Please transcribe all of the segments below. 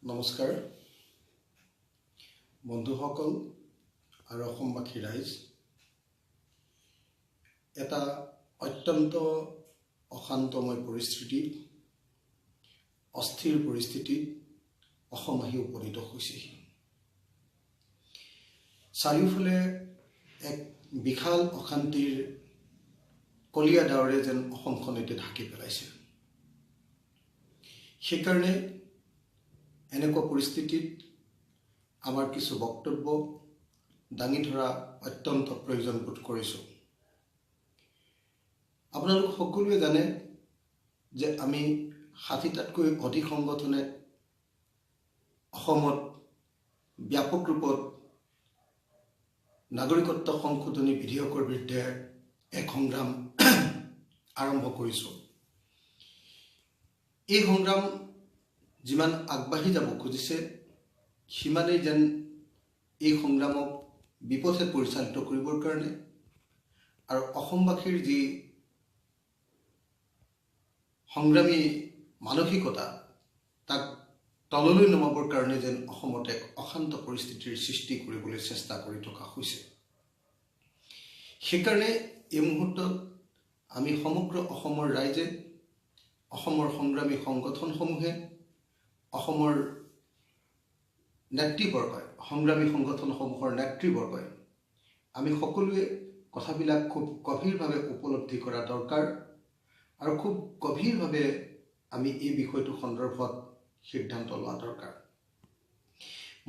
নমস্কাৰ বন্ধুসকল আৰু অসমবাসী ৰাইজ এটা অত্যন্ত অশান্তময় পৰিস্থিতি অস্থিৰ পৰিস্থিতিত অসম আহি উপনীত হৈছেহি চাৰিওফালে এক বিশাল অশান্তিৰ কলীয়া ডাৱৰে যেন অসমখন এতিয়া ঢাকি পেলাইছে সেইকাৰণে এনেকুৱা পৰিস্থিতিত আমাৰ কিছু বক্তব্য দাঙি ধৰা অত্যন্ত প্ৰয়োজন বোধ কৰিছোঁ আপোনালোক সকলোৱে জানে যে আমি ৬০টাতকৈ অধিক সংগঠনে অসমত ব্যাপক ৰূপত নাগৰিকত্ব সংশোধনী বিধেয়কৰ বিৰুদ্ধে এক সংগ্ৰাম আৰম্ভ কৰিছোঁ এই সংগ্ৰাম যিমান আগবাঢ়ি যাব খুজিছে সিমানেই যেন এই সংগ্ৰামক বিপথে পৰিচালিত কৰিবৰ কাৰণে আৰু অসমবাসীৰ যি সংগ্ৰামী মানসিকতা তাক তললৈ নমাবৰ কাৰণে যেন অসমত এক অশান্ত পৰিস্থিতিৰ সৃষ্টি কৰিবলৈ চেষ্টা কৰি থকা হৈছে সেইকাৰণে এই মুহূৰ্তত আমি সমগ্ৰ অসমৰ ৰাইজে অসমৰ সংগ্ৰামী সংগঠনসমূহে অসমৰ নেতৃবৰ্গই সংগ্ৰামী সংগঠনসমূহৰ নেতৃবৰ্গই আমি সকলোৱে কথাবিলাক খুব গভীৰভাৱে উপলব্ধি কৰা দৰকাৰ আৰু খুব গভীৰভাৱে আমি এই বিষয়টো সন্দৰ্ভত সিদ্ধান্ত লোৱা দৰকাৰ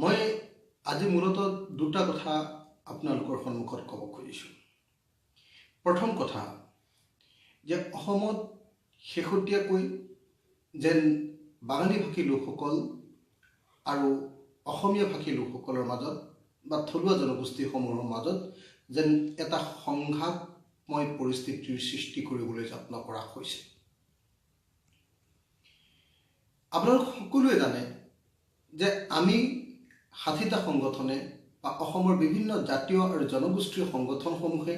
মই আজি মূলতঃ দুটা কথা আপোনালোকৰ সন্মুখত ক'ব খুজিছোঁ প্ৰথম কথা যে অসমত শেহতীয়াকৈ যেন বাঙালীভাষী লোকসকল আৰু অসমীয়া ভাষী লোকসকলৰ মাজত বা থলুৱা জনগোষ্ঠীসমূহৰ মাজত যেন এটা সংঘাতময় পৰিস্থিতিৰ সৃষ্টি কৰিবলৈ যত্ন কৰা হৈছে আপোনালোক সকলোৱে জানে যে আমি ৬০টা সংগঠনে বা অসমৰ বিভিন্ন জাতীয় আৰু জনগোষ্ঠীয় সংগঠনসমূহে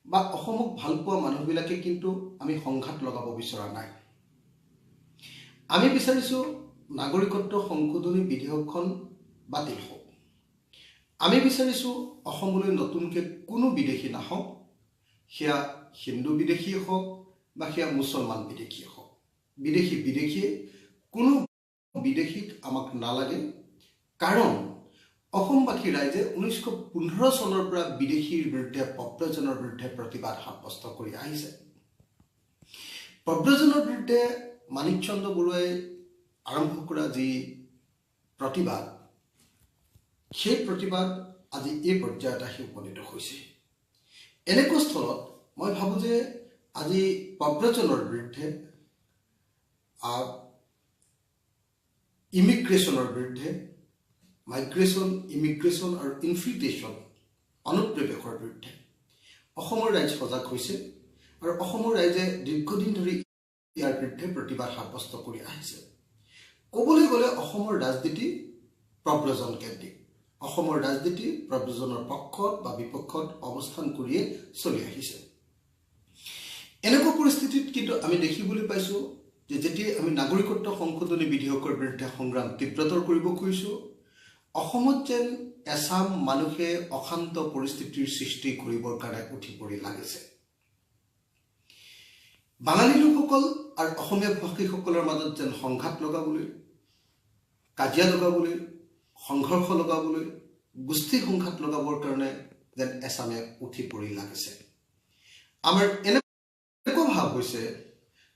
বা অসমক ভালপোৱা মানুহবিলাকে কিন্তু আমি সংঘাত লগাব বিচৰা নাই আমি বিচাৰিছোঁ নাগৰিকত্ব সংশোধনী বিধেয়কখন বাতিল হওক আমি বিচাৰিছোঁ অসমলৈ নতুনকৈ কোনো বিদেশী নাহক সেয়া হিন্দু বিদেশীয়ে হওক বা সেয়া মুছলমান বিদেশীয়ে হওক বিদেশীয়ে কোনো বিদেশীক আমাক নালাগে কাৰণ অসমবাসী ৰাইজে ১৯১৫ চনৰ পৰা বিদেশীৰ বিৰুদ্ধে প্ৰব্ৰজনৰ বিৰুদ্ধে প্ৰতিবাদ সাব্যস্ত কৰি আহিছে প্ৰব্ৰজনৰ বিৰুদ্ধে মানিক চন্দ্ৰ বৰুৱাই আৰম্ভ কৰা যি প্ৰতিবাদ সেই প্ৰতিবাদ আজি এই পৰ্যায়ত আহি উপনীত হৈছে এনেকুৱা স্থলত মই ভাবোঁ যে আজি প্ৰব্ৰজনৰ বিৰুদ্ধে ইমিগ্ৰেশ্যনৰ বিৰুদ্ধে মাইগ্ৰেশ্যন ইমিগ্ৰেশ্যন আৰু ইনফিল্ট্ৰেশ্যন অনুপ্ৰৱেশৰ বিৰুদ্ধে অসমৰ ৰাইজ সজাগ হৈছে আৰু অসমৰ ৰাইজে দীৰ্ঘদিন ধৰি ইয়াৰ বিৰুদ্ধে প্ৰতিবাদ সাব্যস্ত কৰি আহিছে ক'বলৈ গ'লে অসমৰ ৰাজনীতি প্ৰব্ৰজন কেন্দ্ৰিক অসমৰ ৰাজনীতি প্ৰব্ৰজনৰ পক্ষত বা বিপক্ষত অৱস্থান কৰিয়ে চলি আহিছে এনেকুৱা পৰিস্থিতিত কিন্তু আমি দেখিবলৈ পাইছোঁ যে যেতিয়া আমি নাগৰিকত্ব সংশোধনী বিধেয়কৰ বিৰুদ্ধে সংগ্ৰাম তীব্ৰতৰ কৰিব খুজিছোঁ অসমত যেন এচাম মানুহে অশান্ত পৰিস্থিতিৰ সৃষ্টি কৰিবৰ কাৰণে উঠি পৰি লাগিছে বাঙালী লোকসকল আৰু অসমীয়া ভাষীসকলৰ মাজত যেন সংঘাত লগাবলৈ কাজিয়া লগাবলৈ সংঘৰ্ষ লগাবলৈ গোষ্ঠী সংঘাত লগাবৰ কাৰণে যেন এচামে উঠি পৰি লাগিছে আমাৰ এনেকুৱা ভাৱ হৈছে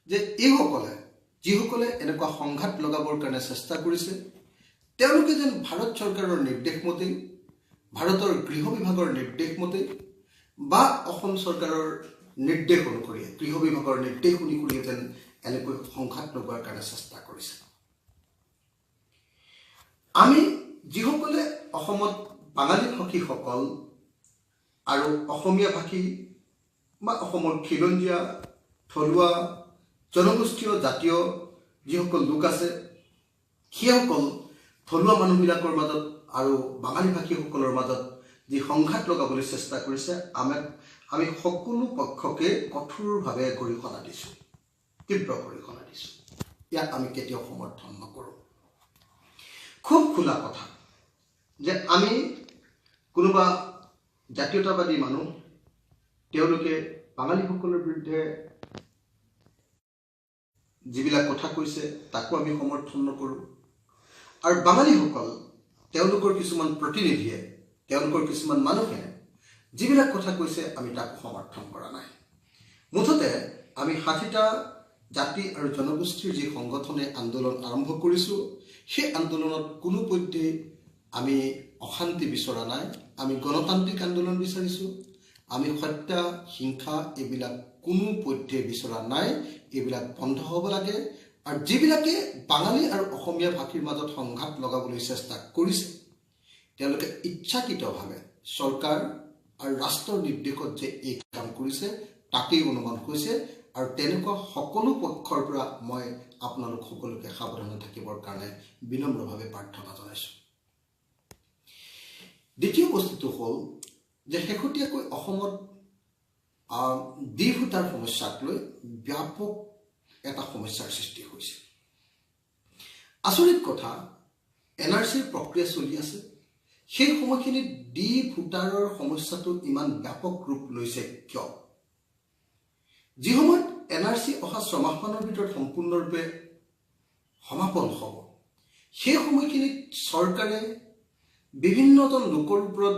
যে এইসকলে যিসকলে এনেকুৱা সংঘাত লগাবৰ কাৰণে চেষ্টা কৰিছে তেওঁলোকে যেন ভাৰত চৰকাৰৰ নিৰ্দেশ মতে ভাৰতৰ গৃহ বিভাগৰ নিৰ্দেশ মতে বা অসম চৰকাৰৰ নিৰ্দেশ অনুসৰি গৃহ বিভাগৰ নিৰ্দেশ অনুসৰি যেন এনেকৈ সংঘাত লগোৱাৰ কাৰণে চেষ্টা কৰিছে আমি যিসকলে অসমত বাঙালী ভাষীসকল আৰু অসমীয়া ভাষী বা অসমৰ খিলঞ্জীয়া থলুৱা জনগোষ্ঠীয় জাতীয় যিসকল লোক আছে সেইসকল থলুৱা মানুহবিলাকৰ মাজত আৰু বাঙালী ভাষীসকলৰ মাজত যি সংঘাত লগাবলৈ চেষ্টা কৰিছে আমি সকলো পক্ষকে কঠোৰভাৱে গৰিহণা দিছোঁ, তীব্ৰ গৰিহণা দিছোঁ। ইয়াক আমি কেতিয়াও সমৰ্থন নকৰোঁ। খুব খোলা কথা যে আমি কোনোবা জাতীয়তাবাদী মানুহ, তেওঁলোকে বাঙালীসকলৰ বিৰুদ্ধে যিবিলাক কথা কৈছে তাকো আমি সমৰ্থন নকৰোঁ। আৰু বাঙালীসকল, তেওঁলোকৰ কিছুমান প্ৰতিনিধিয়ে, তেওঁলোকৰ কিছুমান মানুহে যিবিলাক কথা কৈছে আমি তাকো সমৰ্থন কৰা নাই। মুঠতে আমি 60টা জাতি আৰু জনগোষ্ঠীৰ যি সংগঠনে আন্দোলন আৰম্ভ কৰিছোঁ, সেই আন্দোলনত কোনো পধ্যে আমি অশান্তি বিচৰা নাই। আমি গণতান্ত্ৰিক আন্দোলন বিচাৰিছোঁ। আমি হত্যা, হিংসা এইবিলাক কোনো পধ্যে বিচৰা নাই। এইবিলাক বন্ধ হ'ব লাগে। আৰু যিবিলাকে বাঙালী আৰু অসমীয়া ভাষীৰ মাজত সংঘাত লগাবলৈ চেষ্টা কৰিছে, তেওঁলোকে ইচ্ছাকৃতভাৱে চৰকাৰ আৰু ৰাষ্ট্ৰৰ নিৰ্দেশত যে এই কাম কৰিছে তাকেই অনুমান হৈছে। আৰু তেনেকুৱা সকলো পক্ষৰ পৰা মই আপোনালোক সকলোকে সাৱধানে থাকিবৰ কাৰণে বিনম্ৰভাৱে প্ৰাৰ্থনা জনাইছোঁ। দ্বিতীয় বস্তুটো হ'ল যে শেহতীয়াকৈ অসমত ডি ভোটাৰ সমস্যাক লৈ ব্যাপক এটা সমস্যাৰ সৃষ্টি হৈছে। আচৰিত কথা, NRCৰ প্ৰক্ৰিয়া চলি আছে। সেই সময়খিনিত ডি ভোটাৰৰ সমস্যাটো ইমান ব্যাপক ৰূপ লৈছে কিয়? যি সময়ত NRC অহা 6 মাহমানৰ ভিতৰত সম্পূৰ্ণৰূপে সমাপন হ'ব, সেই সময়খিনিত চৰকাৰে বিভিন্নজন লোকৰ ওপৰত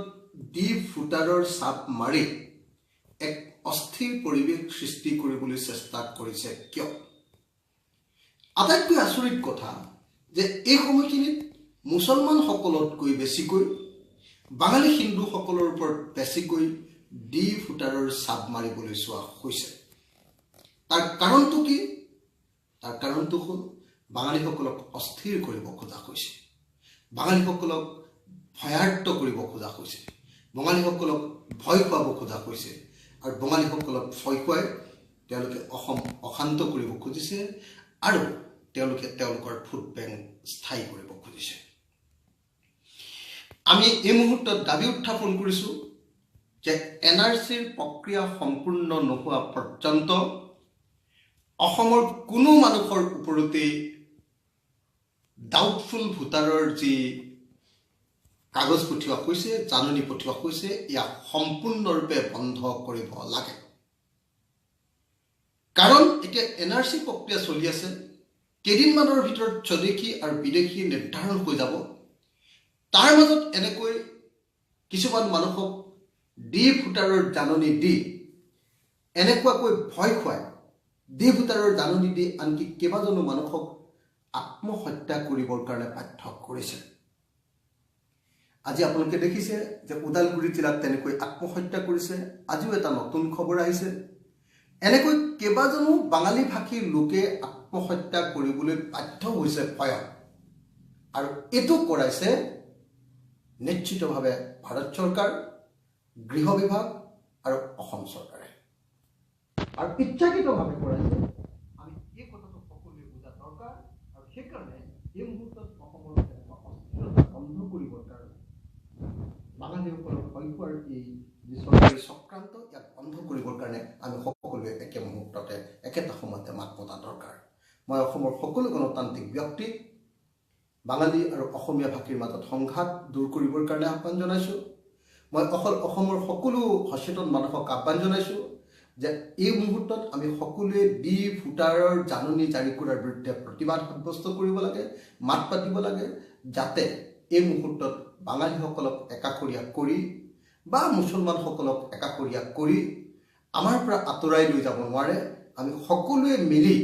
ডি ভোটাৰৰ চাপ মাৰি এক অস্থিৰ পৰিৱেশ সৃষ্টি কৰিবলৈ চেষ্টা কৰিছে কিয়? আটাইতকৈ আচৰিত কথা যে এই সময়খিনিত মুছলমানসকলতকৈ বেছিকৈ বাঙালী হিন্দুসকলৰ ওপৰত বেছিকৈ ডি ভোটাৰৰ চাপ মাৰিবলৈ চোৱা হৈছে। তাৰ কাৰণটো কি? তাৰ কাৰণটো হ'ল বাঙালীসকলক অস্থিৰ কৰিব খোজা হৈছে, বাঙালীসকলক ভয়াৰ্ত কৰিব খোজা হৈছে, বঙালীসকলক ভয় খুৱাব খোজা হৈছে। আৰু বঙালীসকলক ভয় খুৱাই তেওঁলোকে অসম অশান্ত কৰিব খুজিছে আৰু তেওঁলোকে তেওঁলোকৰ ভোট বেংক স্থায়ী কৰিব খুজিছে। আমি এই মুহূৰ্তত দাবী উত্থাপন কৰিছোঁ যে NRCৰ প্ৰক্ৰিয়া সম্পূৰ্ণ নোহোৱা পৰ্যন্ত অসমৰ কোনো মানুহৰ ওপৰতেই ডাউটফুল ভোটাৰৰ যি কাগজ পঠিওৱা হৈছে, জাননী পঠিওৱা হৈছে, ইয়াক সম্পূৰ্ণৰূপে বন্ধ কৰিব লাগে। কাৰণ এতিয়া NRC প্ৰক্ৰিয়া চলি আছে। কেইদিনমানৰ ভিতৰত স্বদেশী আৰু বিদেশী নিৰ্ধাৰণ হৈ যাব। তাৰ মাজত এনেকৈ কিছুমান মানুহক ডি ভোটাৰৰ জাননী দি, এনেকুৱাকৈ ভয় খুৱাই ডি ভোটাৰৰ জাননী দি আনকি কেইবাজনো মানুহক আত্মহত্যা কৰিবৰ কাৰণে বাধ্য কৰিছে। আজি আপোনালোকে দেখিছে যে ওদালগুৰি জিলাত তেনেকৈ আত্মহত্যা কৰিছে। আজিও এটা নতুন খবৰ আহিছে। এনেকৈ কেইবাজনো বাঙালী ভাষীৰ লোকে আত্মহত্যা কৰিবলৈ বাধ্য হৈছে ভয়ত। আৰু এইটো কৰাইছে নিশ্চিতভাৱে ভাৰত চৰকাৰ, গৃহ বিভাগ আৰু অসম চৰকাৰে। আৰু ইচ্ছাকৃতভাৱে কৰাইছে। আমি এই কথাটো সকলোৱে বুজা দৰকাৰ। আৰু সেইকাৰণে এই মুহূৰ্তত অসমৰ অস্থিৰতা বন্ধ কৰিবৰ কাৰণে বাঙালীসকলক ভয় খোৱাৰ এই যি চৰকাৰী চক্ৰান্ত, ইয়াক বন্ধ কৰিবৰ কাৰণে আমি সকলোৱে একে মুহূৰ্ততে একেটা সময়তে মাত মতা দৰকাৰ। মই অসমৰ সকলো গণতান্ত্ৰিক ব্যক্তিক বাঙালী আৰু অসমীয়া ভাষীৰ মাজত সংঘাত দূৰ কৰিবৰ কাৰণে আহ্বান জনাইছোঁ। মই অসমৰ সকলো সচেতন মানুহক আহ্বান জনাইছোঁ যে এই মুহূৰ্তত আমি সকলোৱে ডি ভোটাৰৰ জাননী জাৰি কৰাৰ বিৰুদ্ধে প্ৰতিবাদ সাব্যস্ত কৰিব লাগে, মাত পাতিব লাগে, যাতে এই মুহূৰ্তত বাঙালীসকলক একাষৰীয়া কৰি বা মুছলমানসকলক একাষৰীয়া কৰি আমাৰ পৰা আঁতৰাই লৈ যাব নোৱাৰে। আমি সকলোৱে মিলি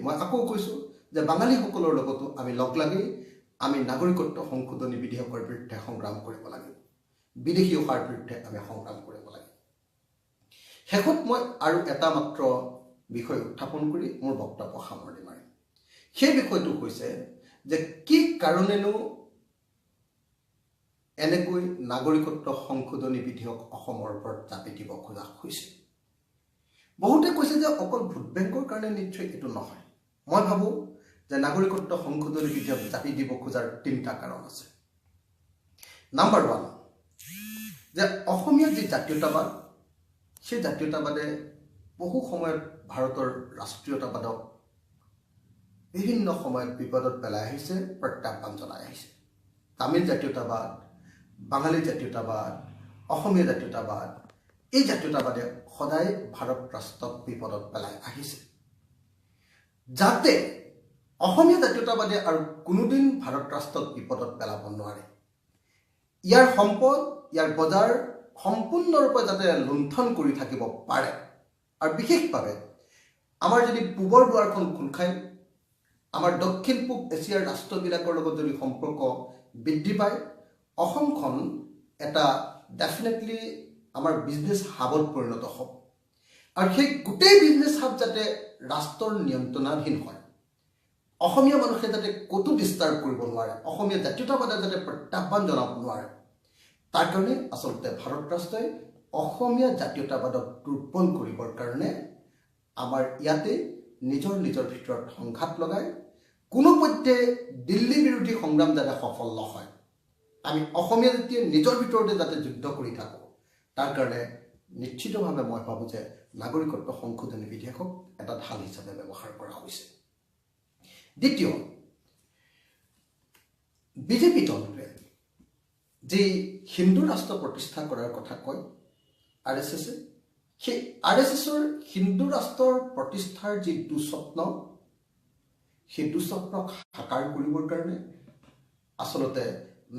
মই আকৌ কৈছোঁ যে বাঙালীসকলৰ লগতো আমি লগ লাগি আমি নাগৰিকত্ব সংশোধনী বিধেয়কৰ বিৰুদ্ধে সংগ্ৰাম কৰিব লাগিব, বিদেশী অহাৰ বিৰুদ্ধে আমি সংগ্ৰাম কৰিব লাগে। শেষত মই আৰু এটা মাত্ৰ বিষয় উত্থাপন কৰি মোৰ বক্তব্য সামৰণি মাৰিম। সেই বিষয়টো হৈছে যে কি কাৰণেনো এনেকৈ নাগৰিকত্ব সংশোধনী বিধেয়ক অসমৰ ওপৰত জাপি দিব খোজা হৈছে। বহুতে কৈছে যে অকল ভোট বেংকৰ কাৰণে নিশ্চয় এইটো নহয়। মই ভাবোঁ যে নাগৰিকত্ব সংশোধনী বিধেয়ক জাপি দিব খোজাৰ 3টা কাৰণ আছে। নাম্বাৰ 1, যে অসমীয়া যি জাতীয়তাবাদ সেই জাতীয়তাবাদে বহু সময়ত ভাৰতৰ ৰাষ্ট্ৰীয়তাবাদক বিভিন্ন সময়ত বিপদত পেলাই আহিছে, প্ৰত্যাহ্বান জনাই আহিছে। তামিল জাতীয়তাবাদ, বাঙালী জাতীয়তাবাদ, অসমীয়া জাতীয়তাবাদ, এই জাতীয়তাবাদে সদায় ভাৰত ৰাষ্ট্ৰক বিপদত পেলাই আহিছে, যাতে অসমীয়া জাতীয়তাবাদে আৰু কোনোদিন ভাৰত ৰাষ্ট্ৰক বিপদত পেলাব নোৱাৰে। ইয়াৰ সম্পদ, ইয়াৰ বজাৰ সম্পূৰ্ণৰূপে যাতে লুণ্ঠন কৰি থাকিব পাৰে। আৰু বিশেষভাৱে আমাৰ যদি পূবৰ দুৱাৰখন খোল খায়, আমাৰ দক্ষিণ পূব এছিয়াৰ ৰাষ্ট্ৰবিলাকৰ লগত যদি সম্পৰ্ক বৃদ্ধি পায়, অসমখন এটা ডেফিনেটলি আমাৰ বিজনেছ হাবত পৰিণত হ'ব। আৰু সেই গোটেই বিজনেছ হাব যাতে ৰাষ্ট্ৰৰ নিয়ন্ত্ৰণাধীন হয়, অসমীয়া মানুহে যাতে ক'তো ডিষ্টাৰ্ব কৰিব নোৱাৰে, অসমীয়া জাতীয়তাবাদে যাতে প্ৰত্যাহ্বান জনাব নোৱাৰে, তাৰ কাৰণে আচলতে ভাৰত ৰাষ্ট্ৰই অসমীয়া জাতীয়তাবাদক দুৰ্বল কৰিবৰ কাৰণে আমাৰ ইয়াতে নিজৰ নিজৰ ভিতৰত সংঘাত লগাই কোনোপধ্যে দিল্লী বিৰোধী সংগ্ৰাম যাতে সফল নহয়, আমি অসমীয়া জাতিয়ে নিজৰ ভিতৰতে যাতে যুদ্ধ কৰি থাকোঁ, তাৰ কাৰণে নিশ্চিতভাৱে মই ভাবোঁ যে নাগৰিকত্ব সংশোধনী বিধেয়কক এটা ঢাল হিচাপে ব্যৱহাৰ কৰা হৈছে। দ্বিতীয়, বিজেপি দলটোৱে যি হিন্দু ৰাষ্ট্ৰ প্ৰতিষ্ঠা কৰাৰ কথা কয় RSSে, সেই RSSৰ হিন্দু ৰাষ্ট্ৰৰ প্ৰতিষ্ঠাৰ যি দুস্বপ্ন, সেই দুস্বপ্নক সাকাৰ কৰিবৰ কাৰণে আচলতে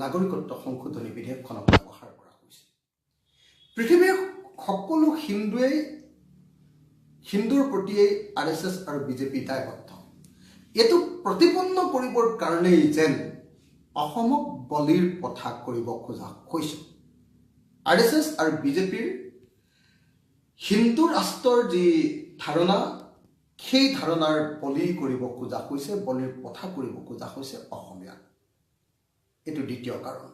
নাগৰিকত্ব সংশোধনী বিধেয়কখনক ব্যৱহাৰ কৰা হৈছে। পৃথিৱীৰ সকলো হিন্দুৰ প্ৰতিয়েই RSS আৰু বিজেপি দায়বদ্ধ। এইটো প্ৰতিপন্ন কৰিবৰ কাৰণেই যেন অসমক বলিৰ পথা কৰিব খোজা হৈছে। RSS আৰু বিজেপিৰ হিন্দু ৰাষ্ট্ৰৰ যি ধাৰণা, সেই ধাৰণাৰ বলি কৰিব খোজা হৈছে, বলিৰ পথা কৰিব খোজা হৈছে অসমীয়া। এইটো দ্বিতীয় কাৰণ।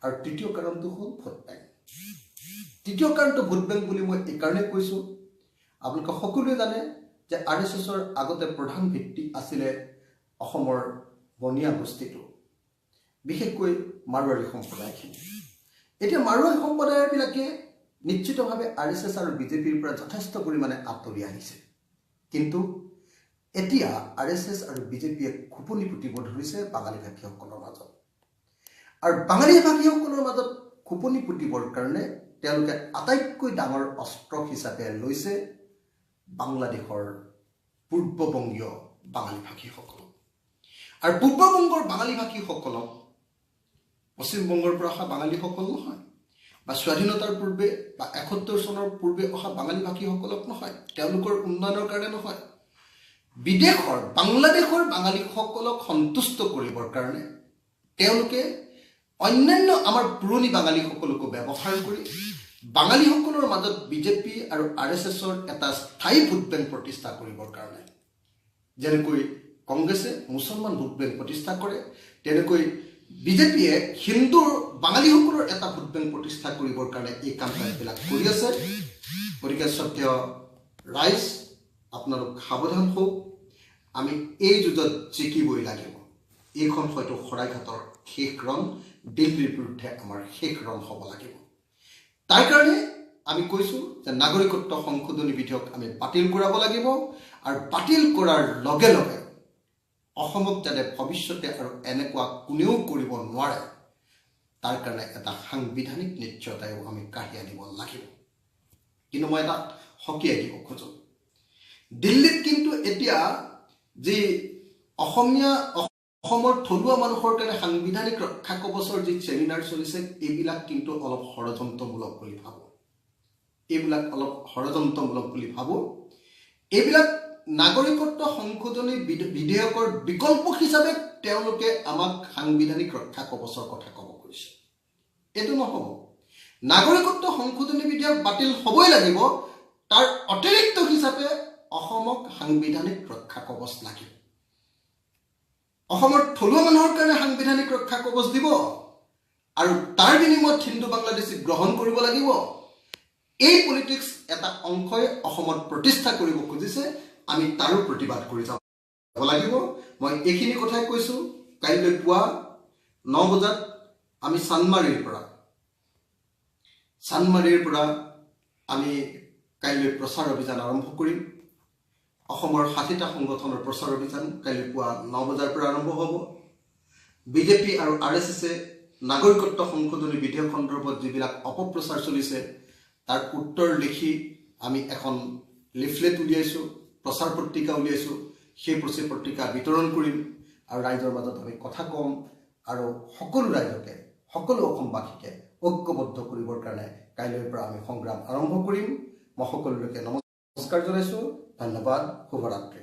আৰু তৃতীয় কাৰণটো হ'ল ভোট বেংক। তৃতীয় কাৰণটো ভোট বেংক বুলি মই এইকাৰণে কৈছোঁ, আপোনালোকে সকলোৱে জানে যে RSSৰ আগতে প্ৰধান ভিত্তি আছিলে অসমৰ বনিয়া গোষ্ঠীটো, বিশেষকৈ মাৰোৱাৰী সম্প্ৰদায়খিনি। এতিয়া মাৰোৱাৰী সম্প্ৰদায়বিলাকে নিশ্চিতভাৱে RSS আৰু বিজেপিৰ পৰা যথেষ্ট পৰিমাণে আঁতৰি আহিছে, কিন্তু এতিয়া RSS আৰু বিজেপিয়ে খোপনি পুতিব ধৰিছে বাঙালী ভাষীসকলৰ মাজত। আৰু বাঙালী ভাষীসকলৰ মাজত খোপনি পুতিবৰ কাৰণে তেওঁলোকে আটাইতকৈ ডাঙৰ অস্ত্ৰ হিচাপে লৈছে বাংলাদেশৰ পূৰ্ববংগীয় বাঙালী ভাষীসকলক। আৰু পূৰ্ববংগৰ বাঙালী ভাষীসকলক পশ্চিমবংগৰ পৰা অহা বাঙালীসকল নহয়, বা স্বাধীনতাৰ পূৰ্বে বা ৭১ চনৰ পূৰ্বে অহা বাঙালী ভাষীসকলক নহয়, তেওঁলোকৰ উন্নয়নৰ কাৰণে নহয়, বিদেশৰ বাংলাদেশৰ বাঙালীসকলক সন্তুষ্ট কৰিবৰ কাৰণে তেওঁলোকে অন্যান্য আমাৰ পুৰণি বাঙালীসকলকো ব্যৱহাৰ কৰি বাঙালীসকলৰ মাজত বিজেপি আৰু RSSৰ এটা স্থায়ী ভোট বেংক প্ৰতিষ্ঠা কৰিবৰ কাৰণে, যেনেকৈ কংগ্ৰেছে মুছলমান ভোট বেংক প্ৰতিষ্ঠা কৰে, তেনেকৈ বিজেপিয়ে হিন্দুৰ বাঙালীসকলৰ এটা ভোট বেংক প্ৰতিষ্ঠা কৰিবৰ কাৰণে এই কাম কাজবিলাক কৰি আছে। গতিকে শ্ৰদ্ধেয় ৰাইজ, আপোনালোক সাৱধান হওক, আমি এই যুঁজত জিকিবই লাগিব। এইখন হয়তো শৰাইঘাটৰ শেষ ৰণ, দিল্লীৰ বিৰুদ্ধে আমাৰ শেষ ৰণ হ'ব লাগিব। তাৰ কাৰণে আমি কৈছোঁ যে নাগৰিকত্ব সংশোধনী বিধেয়ক আমি বাতিল কৰাব লাগিব, আৰু বাতিল কৰাৰ লগে লগে অসমক যাতে ভৱিষ্যতে আৰু এনেকুৱা কোনেও কৰিব নোৱাৰে, তাৰ কাৰণে এটা সাংবিধানিক নিশ্চয়তাও আমি কাঢ়ি আনিব লাগিব। কিন্তু মই এটা সকীয়াই দিব খোজোঁ, দিল্লীত কিন্তু এতিয়া যি অসমৰ থলুৱা মানুহৰ কাৰণে সাংবিধানিক ৰক্ষা কৱচৰ যি ছেমিনাৰ চলিছে, এইবিলাক কিন্তু অলপ ষড়যন্ত্ৰমূলক বুলি ভাবোঁ। এইবিলাক নাগৰিকত্ব সংশোধনী বিধেয়কৰ বিকল্প হিচাপে তেওঁলোকে আমাক সাংবিধানিক ৰক্ষা কৱচৰ কথা ক'ব খুজিছে। এইটো নহ'ব। নাগৰিকত্ব সংশোধনী বিধেয়ক বাতিল হ'বই লাগিব, তাৰ অতিৰিক্ত হিচাপে অসমক সাংবিধানিক ৰক্ষা কৱচ লাগিব। অসমৰ থলুৱা মানুহৰ কাৰণে সাংবিধানিক ৰক্ষা কৱচ দিব, আৰু তাৰ বিনিময়ত হিন্দু বাংলাদেশী গ্ৰহণ কৰিব লাগিব। এই পলিটিক্স এটা অংশই অসমত প্ৰতিষ্ঠা কৰিব খুজিছে, আমি তাৰো প্ৰতিবাদ কৰি যাব লাগিব। মই এইখিনি কথাই কৈছোঁ। কাইলৈ পুৱা 9 বজাত আমি চান্দমাৰীৰ পৰা আমি কাইলৈ প্ৰচাৰ অভিযান আৰম্ভ কৰিম অসমৰ 60টা সংগঠনৰ প্ৰচাৰ অভিযান কাইলৈ পুৱা 9 বজাৰ পৰা আৰম্ভ হ'ব বিজেপি আৰু আৰএছএছে নাগৰিকত্ব সংশোধনী বিধেয়ক সন্দৰ্ভত যিবিলাক অপপ্ৰচাৰ চলিছে তাৰ উত্তৰ লিখি আমি এখন লিফলেট উলিয়াইছোঁ প্ৰচাৰ পত্ৰিকা উলিয়াইছোঁ সেই প্ৰচাৰ পত্ৰিকা বিতৰণ কৰিম আৰু ৰাইজৰ মাজত আমি কথা কম আৰু সকলো ৰাইজকে সকলো অসমবাসীকে ঐক্যবদ্ধ কৰিবৰ কাৰণে কাইলৈৰ পৰা আমি সংগ্ৰাম আৰম্ভ কৰিম মই সকলোকে নমস্কাৰ জনাইছোঁ ধন্যবাদ শুভৰাত্ৰি